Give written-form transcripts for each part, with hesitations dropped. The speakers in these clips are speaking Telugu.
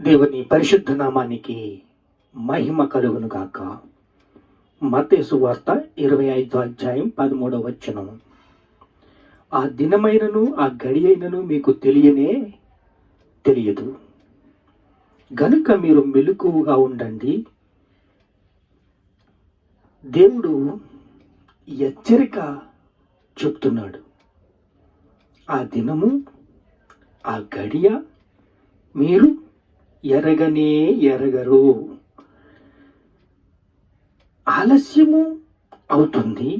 దేవుని పరిశుద్ధ నామానికి మహిమ కలుగును గాక. మత్తయి సువార్త 25వ అధ్యాయం 13వ వచనం. ఆ దినమైనను ఆ గడి అయినను మీకు తెలియదు గనుక మీరు మెలకువగా ఉండండి. దేవుడు హెచ్చరిక చెప్తున్నాడు. ఆ దినము ఆ గడియ మీరు ఎరగరు. ఆలస్యము అవుతుంది.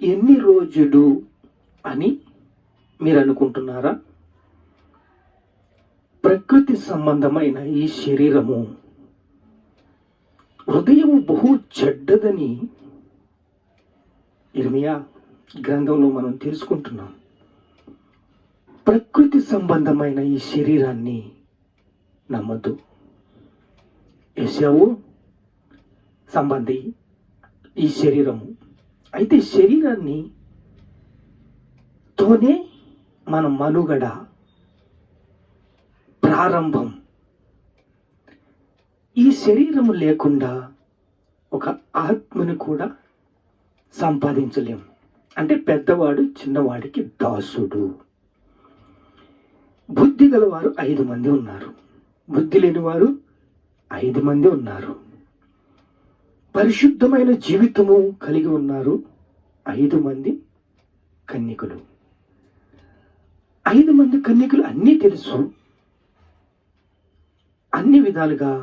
ఎన్ని రోజులు అని మీరు అనుకుంటున్నారా? ప్రకృతి సంబంధమైన ఈ శరీరము హృదయము బహు చెడ్డదని ఇర్మియా గ్రంథంలో మనం తెలుసుకుంటున్నాం. ప్రకృతి సంబంధమైన ఈ శరీరాన్ని నమ్మద్దు. ఏశావు సంబంధి ఈ శరీరము. అయితే శరీరాన్ని తోనే మన మనుగడ ప్రారంభం. ఈ శరీరము లేకుండా ఒక ఆత్మను కూడా సంపాదించలేము. అంటే పెద్దవాడు చిన్నవాడికి దాసుడు. బుద్ధి గలవారు 5 మంది ఉన్నారు, బుద్ధి లేని వారు 5 మంది ఉన్నారు. పరిశుద్ధమైన జీవితము కలిగి ఉన్నారు 5 మంది కన్యకులు. 5 మంది కన్యకులు అన్నీ తెలుసు, అన్ని విధాలుగా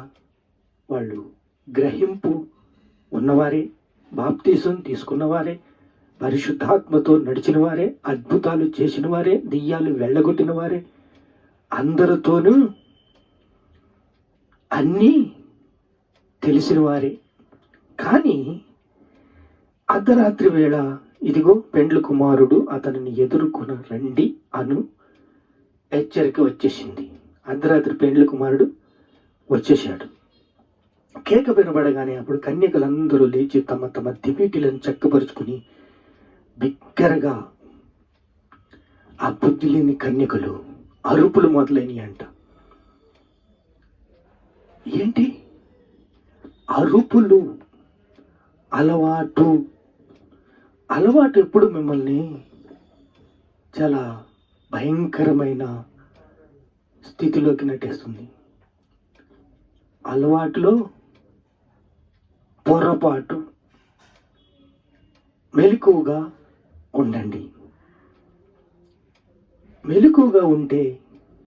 వాళ్ళు గ్రహింపు ఉన్నవారే, బాప్తీసం తీసుకున్నవారే, పరిశుద్ధాత్మతో నడిచిన వారే, అద్భుతాలు చేసిన వారే, దెయ్యాలు వెళ్ళగొట్టిన వారే, అందరితోనూ అన్నీ తెలిసిన వారే. కానీ అర్ధరాత్రి వేళ ఇదిగో పెండ్లి కుమారుడు అతనిని ఎదుర్కొన రండి అను హెచ్చరిక వచ్చేసింది. అర్ధరాత్రి పెండ్లి కుమారుడు వచ్చేసాడు. కేక వినబడగానే అప్పుడు కన్యకలందరూ లేచి తమ తమ దివిటీలను చక్కపరుచుకుని బిగ్గరగా, ఆ బుద్ధి లేని కన్యకలు అరుపులు మొదలైనవి అంట. ఏంటి అరుపులు? అలవాటు ఎప్పుడు మిమ్మల్ని చాలా భయంకరమైన స్థితిలోకి నెట్టేస్తుంది. అలవాటులో పొరపాటు. మెలకువగా ఉండండి. మెలకువగా ఉంటే